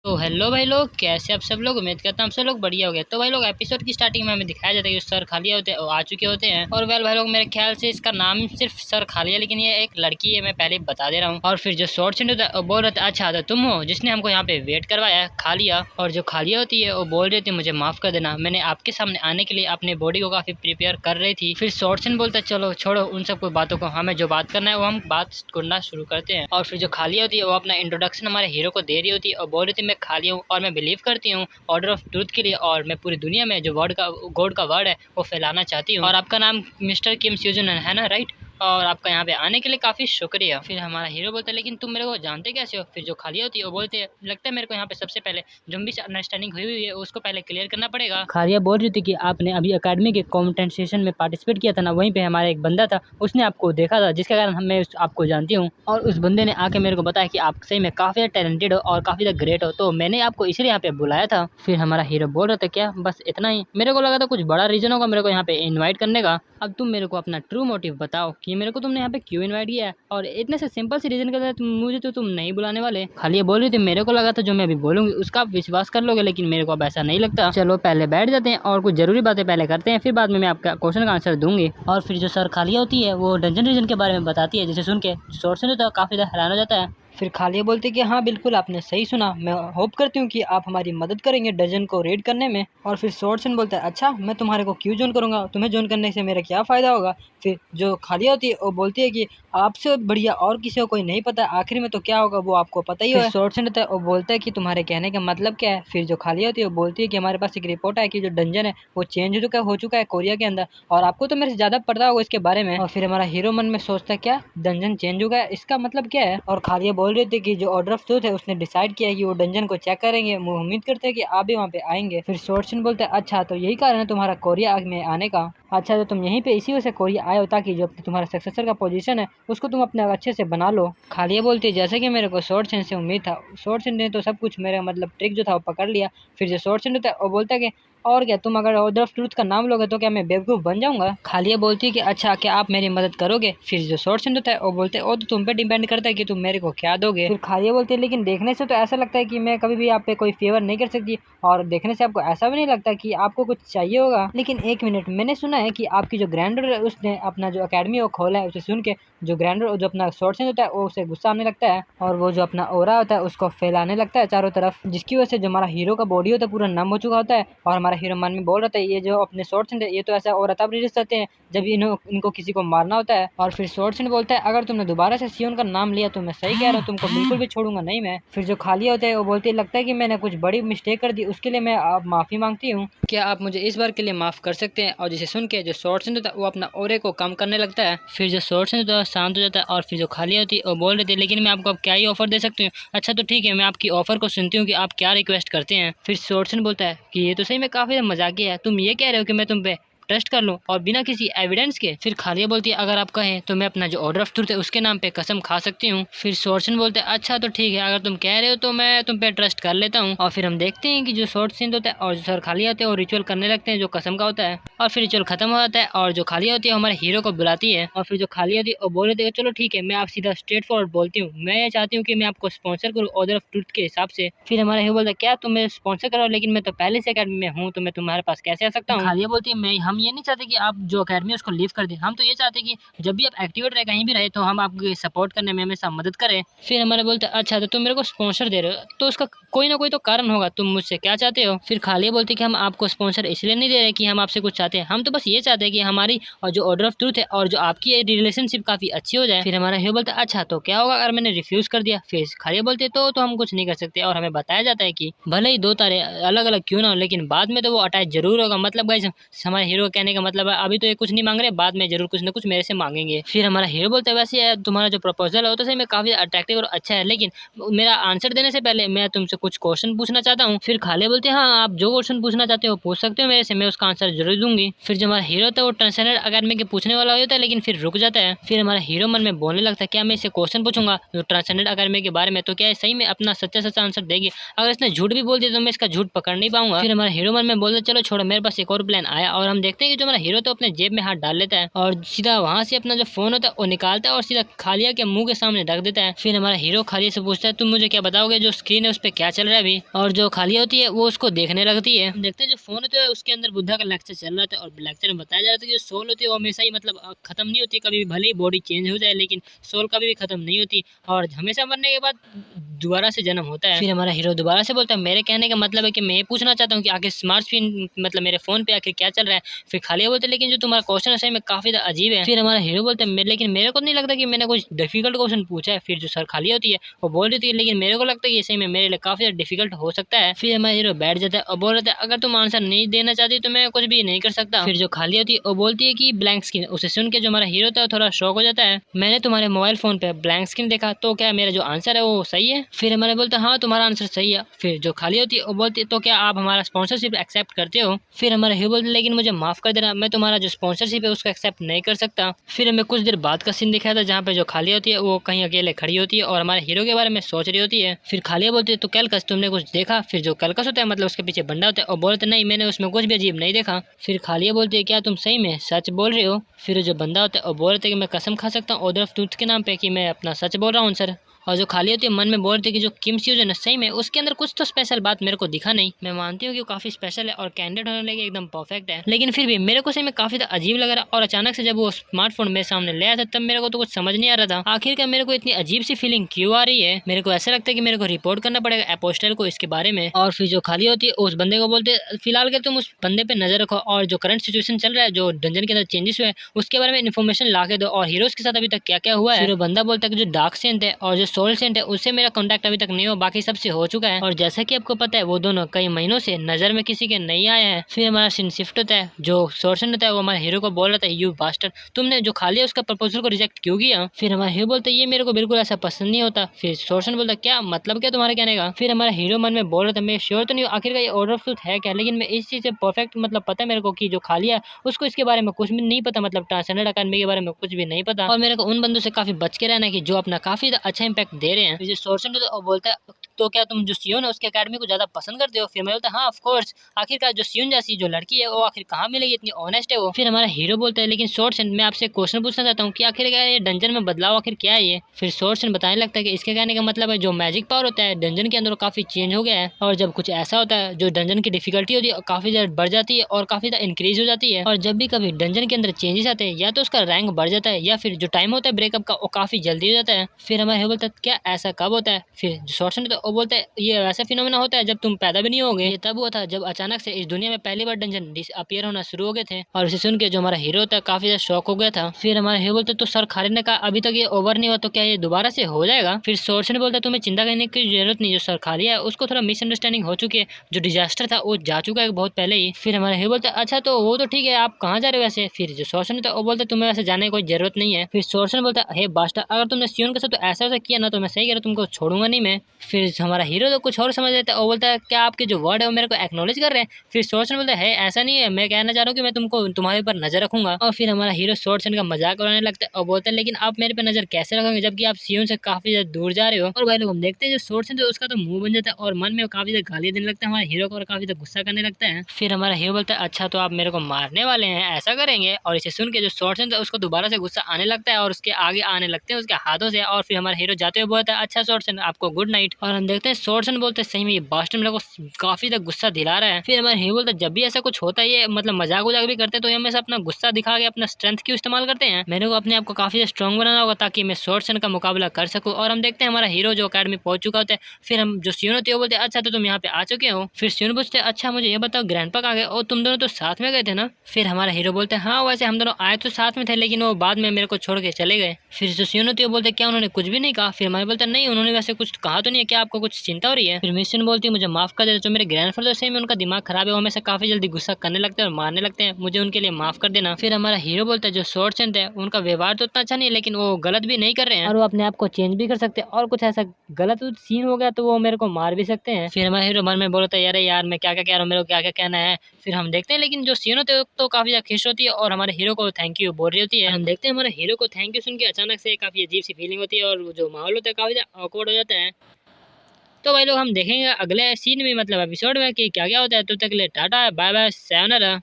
तो हेलो भाई लोग, कैसे आप सब लोग। उम्मीद करता हूँ आप सब लोग बढ़िया हो गए। तो भाई लोग, एपिसोड की स्टार्टिंग में हमें दिखाया जाता है कि सर खालिया होते हैं, आ चुके होते हैं। और वेल भाई लोग, मेरे ख्याल से इसका नाम सिर्फ सर खालिया, लेकिन ये एक लड़की है, मैं पहले बता दे रहा हूँ। और फिर जो शॉर्ट सीन होता है वो बोल रहा था, अच्छा तो तुम हो जिसने हमको यहाँ पे वेट करवाया खालिया। और जो खालिया होती है वो बोल रही थी, मुझे माफ कर देना, मैंने आपके सामने आने के लिए अपनी बॉडी को काफी प्रिपेयर कर रही थी। फिर शॉर्ट सीन बोलता है, चलो छोड़ो उन सब कोई बातों को, हमें जो बात करना है वो हम बात करना शुरू करते हैं। और फिर जो खालिया होती है वो अपना इंट्रोडक्शन हमारे हीरो को दे रही होती है और बोल रही थी, मैं खालिया हूँ और मैं बिलीव करती हूँ ऑर्डर ऑफ ट्रूथ के लिए, और मैं पूरी दुनिया में जो वर्ड का गॉड का वर्ड है वो फैलाना चाहती हूँ। और आपका नाम मिस्टर किम स्यूजन है ना, राइट। और आपका यहाँ पे आने के लिए काफी शुक्रिया। फिर हमारा हीरो बोलता है, लेकिन तुम मेरे को जानते कैसे हो। फिर जो खालिया होती है वो बोलते हैं, लगता है मेरे को यहाँ पे सबसे पहले जुम्बी से अंडरस्टैंडिंग हुई है, उसको पहले क्लियर करना पड़ेगा। खालिया बोल रही थी कि आपने अभी अकेडमी के कॉम्पिटिशन में पार्टिसिपेट किया था ना, वहीं पे हमारा एक बंदा था, उसने आपको देखा था, जिसके कारण मैं आपको जानती हूँ। और उस बंदे ने आके मेरे को बताया कि आप सही में काफी टैलेंटेड हो और काफी ज़्यादा ग्रेट हो, तो मैंने आपको इसलिए यहाँ पे बुलाया था। फिर हमारा हीरो बोल रहा था, क्या बस इतना ही। मेरे को लगा था कुछ बड़ा रीजन होगा मेरे को यहाँ पे इनवाइट करने का। अब तुम मेरे को अपना ट्रू मोटिव बताओ कि मेरे को तुमने यहाँ पे क्यों इनवाइट किया है, और इतने से सिंपल सी रीजन के साथ मुझे तो तुम नहीं बुलाने वाले। खाली ये बोल रही थी, मेरे को लगा था जो मैं अभी बोलूंगी उसका आप विश्वास कर लोगे, लेकिन मेरे को अब ऐसा नहीं लगता। चलो पहले बैठ जाते हैं और कुछ जरूरी बातें पहले करते हैं, फिर बाद में मैं आपका क्वेश्चन का आंसर दूंगी। और फिर जो सर खालिया होती है वो डंजन रीजन के बारे में बताती है, जिसे सुन के सोर्स से तो काफी ज्यादा हैरान हो जाता है। फिर खालिया बोलती है कि हाँ बिल्कुल आपने सही सुना, मैं होप करती हूँ कि आप हमारी मदद करेंगे डजन को रेड करने में। और फिर सोर्सन बोलता है, अच्छा मैं तुम्हारे को क्यों ज्वाइन करूँगा, तुम्हें ज्वाइन करने से मेरा क्या फ़ायदा होगा। फिर जो खालिया होती है वो बोलती है कि आपसे बढ़िया और किसी को कोई नहीं पता, आखिर में तो क्या होगा वो आपको पता ही है। सोर्सन होता है वो बोलता है कि तुम्हारे कहने का मतलब क्या है। फिर जो खालिया होती है वो बोलती है कि हमारे पास एक रिपोर्ट है कि जो डंजन है वो चेंज हो चुका है कोरिया के अंदर, और आपको तो मेरे से ज़्यादा पता होगा इसके बारे में। और फिर हमारा हीरो मन में सोचता है, क्या डंजन चेंज हो गया, इसका मतलब क्या है। और खालिया बोल रही थी कि जो ऑर्डर ऑफ ट्रूथ है उसने डिसाइड किया है कि वो डंजन को चेक करेंगे, वो उम्मीद करते हैं कि आप भी वहाँ पे आएंगे। फिर सोर्सन बोलते हैं, अच्छा तो यही कारण है तुम्हारा कोरिया में आने का। अच्छा तो तुम यहीं पे इसी वजह से कोरिया आए हो, ताकि जो तुम्हारा सक्सेसर का पोजीशन है उसको तुम अपने अच्छे से बना लो। खालिया बोलती है, जैसे कि मेरे को सोर्सन से उम्मीद था, सोर्सन ने तो सब कुछ मेरा मतलब ट्रिक जो था वो पकड़ लिया। फिर जो सोर्सन होता है वो बोलता है कि और क्या, तुम अगर ऑर्डर ऑफ ट्रूथ का नाम लोगे तो क्या मैं बेवकूफ़ बन जाऊंगा। खालिया बोलती है कि अच्छा क्या आप मेरी मदद करोगे। फिर जो सोर्सन होता है वो बोलते हैं, वो तो तुम पे डिपेंड करता है कि तुम मेरे को क्या दोगे। फिर खालिया बोलती है, लेकिन देखने से तो ऐसा लगता है कि मैं कभी भी आप पे कोई फेवर नहीं कर सकती, और देखने से आपको ऐसा भी नहीं लगता कि आपको कुछ चाहिए होगा। लेकिन एक मिनट, मैंने सुना है कि आपकी जो ग्रैंडर है उसने अपना जो अकेडमी वो खोला है। उसे सुन के जो ग्रैंडर जो अपना सोर्सन होता है वो उसे गुस्सा आने लगता है, और वो जो अपना ओरा होता है उसको फैलाने लगता है चारों तरफ, जिसकी वजह से जो हमारा हीरो का बॉडी होता है पूरा नम हो चुका होता है। और हमारा हीरो मन में बोल रहा था, ये जो अपने सोर्सन है ये तो ऐसा और तब रिलीज करते हैं जब इनको किसी को मारना होता है। और फिर सोर्सन बोलता है, अगर तुमने दोबारा से सियोन का नाम लिया तो मैं सही कह रहा हूँ, तुमको बिल्कुल भी छोड़ूंगा नहीं मैं। फिर जो खालिया होता है वो बोलते लगता है कि मैंने कुछ बड़ी मिस्टेक कर दी, उसके लिए मैं आप माफ़ी मांगती हूँ, क्या आप मुझे इस बार के लिए माफ़ कर सकते हैं। और जिसे सुन के जो सोर्सन होता है वो अपना ओरे को कम करने लगता है। फिर जो सोर्सन होता है शांत हो जाता है, और फिर जो खालिया होती है वो बोल रही थी, लेकिन मैं आपको अब क्या ही ऑफर दे सकती हूँ। अच्छा तो ठीक है, मैं आपकी ऑफर को सुनती हूँ कि आप क्या रिक्वेस्ट करते हैं। फिर सोर्सन बोलता है कि ये तो सही में काफ़ी मजाकिया है, तुम ये कह रहे हो कि मैं तुम पे ट्रस्ट कर लूं और बिना किसी एविडेंस के। फिर खालिया बोलती है, अगर आप कहें तो मैं अपना जो ऑर्डर ऑफ ट्रूथ है उसके नाम पे कसम खा सकती हूँ। फिर सोर्सन बोलते हैं, अच्छा तो ठीक है, अगर तुम कह रहे हो तो मैं तुम पे ट्रस्ट कर लेता हूँ। और फिर हम देखते हैं कि जो सोर्सन होता है और जो सर खालिया होते हैं वो रिचुअल करने लगते हैं जो कसम का होता है। और फिर रिचुअल खत्म हो जाता है और जो खालिया होती है हमारे हीरो को बुलाती है। और फिर जो खालिया होती है वो बोल रही है, चलो ठीक है, मैं आप सीधा स्ट्रेट फॉरवर्ड बोलती हूँ, मैं ये चाहती हूँ कि मैं आपको स्पॉन्सर करूँ ऑर्डर ऑफ ट्रूथ के हिसाब से। फिर हमारा हीरो बोलता है, क्या तुम स्पॉन्सर करो, लेकिन मैं तो पहले से अकेडमी में हूँ, तो मैं तुम्हारे पास कैसे आ सकता हूँ। खालिया बोलती है, मैं हम ये नहीं चाहते कि आप जो अकेडमी है उसको लीव कर दें, हम तो ये चाहते हैं कि जब भी आप एक्टिवेट रहे कहीं भी रहे तो हम आपको सपोर्ट करने में हमेशा मदद करें। फिर हमारे बोलते हैं, अच्छा तो तुम मेरे को स्पॉन्सर दे रहे हो तो उसका कोई ना कोई तो कारण होगा, तुम मुझसे क्या चाहते हो। फिर खालिया बोलती है कि हम आपको स्पॉन्सर इसलिए नहीं दे रहे कि हम आपसे कुछ चाहते हैं, हम तो बस ये चाहते हैं कि हमारी और जो ऑर्डर ऑफ ट्रूथ है और जो आपकी रिलेशनशिप काफी अच्छी हो जाए। फिर हमारा हीरो बोलता है, अच्छा तो क्या होगा अगर मैंने रिफ्यूज कर दिया। फिर खालिया बोलते हैं, तो हम कुछ नहीं कर सकते, और हमें बताया जाता है कि भले ही दो तारे अलग अलग क्यों ना हो, लेकिन बाद में तो वो अटैच जरूर होगा। मतलब गाइस, हमारे हीरो कहने का मतलब है अभी तो ये कुछ नहीं मांग रहे, बाद में जरूर कुछ ना कुछ मेरे से मांगेंगे। फिर हमारा हीरो बोलता है, वैसे यार तुम्हारा जो प्रपोजल है वो तो सही में काफी अट्रैक्टिव और अच्छा है, लेकिन मेरा आंसर देने से पहले मैं तुमसे कुछ क्वेश्चन पूछना चाहता हूँ। फिर खालिया बोलते हैं, हाँ आप जो क्वेश्चन पूछना चाहते हो पूछ सकते हो मेरे से, मैं उसका आंसर जरूर दूंगी। फिर जो हमारा हीरो था वो ट्रांसजेंडर अकेडमी के पूछने वाला होता है, लेकिन फिर रुक जाता है। फिर हमारा हीरो मन में बोलने लगता है, क्या मैं इसे क्वेश्चन पूछूंगा जो ट्रांसजेंडर अकेडमी के बारे में, तो क्या ये सही में अपना सच्चा सच्चा आंसर देगी। अगर इसने झूठ भी बोल दिया तो मैं इसका झूठ पकड़ नहीं पाऊंगा। फिर हमारा हीरो मन में बोलता, चलो छोड़ो, मेरे पास एक और प्लान आया, और हम देखते हैं कि जो हमारा हीरो तो अपने जेब में हाथ डाल लेता है और सीधा वहाँ से अपना जो फोन होता है वो निकालता है और सीधा खालिया के मुंह के सामने रख देता है। फिर हमारा हीरो खालिया से पूछता है तुम मुझे क्या बताओगे जो स्क्रीन है उस पर क्या चल रहा है अभी, और जो खालिया होती है वो उसको देखने लगती है। देखते हैं जो फोन होता है उसके अंदर बुद्धा का लेक्चर चल रहा था और लेक्चर में बताया जा रहा था कि जो सोल होती है वो हमेशा ही मतलब खत्म नहीं होती, कभी भी भले ही बॉडी चेंज हो जाए लेकिन सोल कभी भी खत्म नहीं होती और हमेशा मरने के बाद दोबारा से जन्म होता है। फिर हमारा हीरो दोबारा से बोलता है मेरे कहने का मतलब है कि मैं ये पूछना चाहता हूँ कि आखिर स्मार्ट स्क्रीन मतलब मेरे फोन पे आखिर क्या चल रहा है। फिर खालिया बोलते हैं लेकिन जो तुम्हारा क्वेश्चन है सही में काफी अजीब है। फिर हमारा हीरो बोलते हैं लेकिन मेरे को नहीं लगता कि मैंने कुछ डिफिकल्ट क्वेश्चन पूछा है। फिर जो सर खालिया होती है वो बोल रही थी लेकिन मेरे को लगता है कि सही में मेरे लिए काफी डिफिकल्ट हो सकता है। फिर हमारा हीरो बैठ जाता है और बोल रहा है अगर तुम आंसर नहीं देना चाहती तो मैं कुछ भी नहीं कर सकता। फिर जो खालिया होती है वो बोलती है कि ब्लैंक स्क्रीन। उसे सुन के जो हमारा हीरो था थोड़ा शॉक हो जाता है, मैंने तुम्हारे मोबाइल फोन पे ब्लैंक स्क्रीन देखा तो क्या मेरा जो आंसर है वो सही है। फिर हमारे बोलते हाँ तुम्हारा आंसर सही है। फिर जो खालिया होती है वो बोलती है तो क्या आप हमारा स्पॉन्सरशिप एक्सेप्ट करते हो। फिर हमारा हीरो बोलते लेकिन मुझे माफ कर देना, मैं तुम्हारा जो स्पॉन्सरशिप है उसको एक्सेप्ट नहीं कर सकता। फिर हमें कुछ देर बाद का सीन दिखाया था जहाँ पे जो खालिया होती है वो कहीं अकेले खड़ी होती है और हमारे हीरो के बारे में सोच रही होती है। फिर खालिया बोलती है तो कैलकस तुमने कुछ देखा। फिर जो कैलकस होता है मतलब उसके पीछे बंदा होता है और बोलते नहीं मैंने उसमें कुछ भी अजीब नहीं देखा। फिर खालिया बोलती है क्या तुम सही में सच बोल रहे हो। फिर जो बंदा होता है वो बोल रहे थे कि मैं कसम खा सकता हूँ ऑर्डर ऑफ ट्रूथ के नाम पे कि मैं अपना सच बोल रहा हूँ सर। और जो खाली होती है मन में बोल रही थी कि जो किम स्यूज है ना सही में उसके अंदर कुछ तो स्पेशल बात मेरे को दिखा नहीं। मैं मानती हूँ कि वो काफी स्पेशल है और कैंडिडेट होने लगे एकदम परफेक्ट है, लेकिन फिर भी मेरे को सही में काफी अजीब लग रहा। और अचानक से जब वो स्मार्टफोन मेरे सामने ले आया था तब मेरे को तो कुछ समझ नहीं आ रहा था आखिरकार मेरे को इतनी अजीब सी फीलिंग क्यों आ रही है। मेरे को ऐसा लगता है कि मेरे को रिपोर्ट करना पड़ेगा अपोस्टल को इसके बारे में। और फिर जो खाली होती है उस बंदे को बोलते फिलहाल के तुम उस बंदे पे नजर रखो और जो करंट सिचुएशन चल रहा है जो डंजन के अंदर चेंजेस हुए उसके बारे में इन्फॉर्मेशन ला के दो और हीरोज के साथ अभी तक क्या क्या हुआ है। फिर वो बंदा बोलता है कि जो डार्क सेंट है और जो सोल सेंट है उससे मेरा कांटेक्ट अभी तक नहीं हो, बाकी सबसे हो चुका है। और जैसा कि आपको पता है वो दोनों कई महीनों से नजर में किसी के नहीं आए हैं। फिर हमारा सीन शिफ्ट होता है, जो सोर्सन होता है वो हमारे हीरो को बोल रहा था यू बास्टर तुमने जो खाली है उसका प्रपोजल को रिजेक्ट क्यों किया। फिर हमारा हीरो बोलता है ये मेरे को बिल्कुल ऐसा पसंद नहीं होता। फिर सोर्सन बोलता क्या मतलब क्या तुम्हारे कहने का। फिर हमारा हीरो मन में बोल रहा था मैं श्योर तो नहीं हूँ आखिर का ये ऑर्डर ऑफ ट्रूथ है क्या, लेकिन मैं इस चीज से परफेक्ट मतलब पता है मेरे को कि जो खाली है उसको इसके बारे में कुछ भी नहीं पता, मतलब ट्रांसजेंडर अकेडमी के बारे में कुछ भी नहीं पता। और मेरे को उन बंदों से काफी बच के रहना है कि जो अपना काफी अच्छा इम्पैक्ट दे रहे हैं। सोर्सन बोलता है तो क्या तुम जो सियोन है उसके अकेडमी को ज्यादा पसंद करते हो। फिर मैं बोलता हाँ ऑफ कोर्स, आखिरकार जो सियोन जैसी जो लड़की है वो आखिर कहाँ मिलेगी, इतनी ऑनेस्ट है वो। फिर हमारा हीरो बोलता है लेकिन सोर्सन मैं आपसे क्वेश्चन पूछना चाहता हूँ कि आखिरकार ये डंजन में बदलाव आखिर क्या है ये। फिर सोर्सन बताने लगता है कि इसके कहने का मतलब है जो मैजिक पावर होता है डंजन के अंदर काफी चेंज हो गया है और जब कुछ ऐसा होता है जो डंजन की डिफिकल्टी होती है काफी ज्यादा बढ़ जाती है और काफी ज्यादा इंक्रीज हो जाती है। और जब भी कभी डंजन के अंदर चेंजेस आते हैं या तो उसका रैंक बढ़ जाता है या फिर जो टाइम होता है ब्रेकअप का वो काफी जल्दी हो जाता है। फिर हमारा हीरो बोलता है क्या ऐसा कब होता है। फिर सोर्सन वो बोलता है ये ऐसा फिनोमेना होता है जब तुम पैदा भी नहीं होगे। ये तब हुआ था जब अचानक से इस दुनिया में पहली बार डंजन डिसअपीयर होना शुरू हो गए थे। और इसे सुन के जो हमारा हीरो था काफी ज्यादा शॉक हो गया था। फिर हमारा हीरो बोलते तो सर खालिद ने कहा अभी तक ये ओवर नहीं हुआ तो क्या ये दोबारा से हो जाएगा। फिर सोर्सन बोलता है तुम्हें चिंता करने की जरूरत नहीं, जो सर खालिया है उसको थोड़ा मिसअंडरस्टैंडिंग हो चुकी है, जो डिजास्टर था वो जा चुका है बहुत पहले ही। फिर हमारा हीरो बोलता है अच्छा तो वो तो ठीक है आप कहाँ जा रहे हो वैसे। फिर जो सोर्सन था वो बोलता है तुम्हें वैसे जाने की कोई जरूरत नहीं है। फिर सोर्सन बोलता है हे बास्टर अगर तुमने सियोन के साथ तो ऐसा किया ना तो मैं सही कह रहा हूँ तुमको छोड़ूंगा नहीं मैं। फिर हमारा हीरो तो कुछ और समझ लेता है और बोलता है क्या आपके जो वर्ड है वो मेरे को एक्नॉलेज कर रहे हैं। फिर सोर्सन बोलता है ऐसा नहीं है, मैं कहना चाह रहा हूँ कि मैं तुमको तुम्हारे ऊपर नजर रखूंगा। और फिर हमारा हीरो सोर्सन का मजाक उड़ाने लगता है और बोलता है लेकिन आप मेरे पे नजर कैसे रखोगे जबकि आप सियोन से काफी ज्यादा दूर जा रहे हो। और भाई लोग हम देखते हैं जो सोर्सन है उसका तो मुंह बन जाता है और मन में काफी ज्यादा गाली देने लगता है हमारे हीरो को और काफी ज्यादा गुस्सा करने लगता है। फिर हमारा हीरो बोलता है अच्छा तो आप मेरे को मारने वाले हैं ऐसा करेंगे। और इसे सुन के जो सोर्सन था उसको दोबारा से गुस्सा आने लगता है और उसके आगे आने लगते हैं उसके हाथों से। और फिर हमारा हीरो जाते हुए बोलता है अच्छा सोर्सन आपको गुड नाइट। और हम देखते हैं सोर्सन बोलते हैं सही में ये बास्टर मेरे को काफी ज्यादा गुस्सा दिला रहा है। फिर हमारे हीरो बोलता है जब भी ऐसा कुछ होता है ये मतलब मजाक उजाक भी करते हैं तो ये हमेशा अपना गुस्सा दिखा के अपना स्ट्रेंथ क्यों इस्तेमाल करते हैं। मेरे को अपने आप को काफी स्ट्रॉन्ग बनाना होगा ताकि मैं सोर्सन का मुकाबला कर सकूं। और हम देखते हैं हमारा हीरो जो अकेडमी पहुंच चुका होता है। फिर हम जो सियोन होती है वो बोलते हैं अच्छा तो तुम यहाँ पे आ चुके हो। फिर सियोन पूछते हैं अच्छा मुझे ये बताओ ग्रैंडपा आ गए और तुम दोनों तो साथ में गए थे ना। फिर हमारा हीरो बोलते हैं हाँ वैसे हम दोनों आए तो साथ में थे लेकिन वो बाद में मेरे को छोड़ के चले गए। फिर जो सियोन होती है वो बोलते क्या उन्होंने कुछ भी नहीं कहा। फिर हमारे बोलते नहीं उन्होंने वैसे कुछ कहा तो नहीं है, क्या आपको कुछ चिंता हो रही है। फिर मिशन बोलती है मुझे माफ कर दे, जो मेरे ग्रैंडफादर से में उनका दिमाग खराब है वो हमेशा काफी जल्दी गुस्सा करने लगते हैं और मारने लगते हैं, मुझे उनके लिए माफ कर देना। फिर हमारा हीरो बोलता है जो सोर्सन है उनका व्यवहार तो उतना अच्छा नहीं है लेकिन वो गलत भी नहीं कर रहे हैं और वो अपने आप को चेंज भी कर सकते हैं और कुछ ऐसा गलत सीन हो गया तो वो मेरे को मार भी सकते हैं। फिर हमारा हीरो मन में बोलता है अरे यार मैं क्या क्या कह रहा हूँ मेरे को क्या क्या कहना है। फिर हम देखते हैं लेकिन जो सीन होते हैं तो काफी ज्यादा खुश होती है और हमारे हीरो को थैंक यू बोल रही होती है। हम देखते हैं हमारे हीरो को थैंक यू सुन के अचानक से काफी अजीब सी फीलिंग होती है और जो माहौल होता है काफी ज्यादा ऑकवर्ड हो जाता है। तो भाई लोग हम देखेंगे अगले सीन में मतलब एपिसोड में कि क्या क्या होता है। तब तक के लिए टाटा बाय बाय sayonara।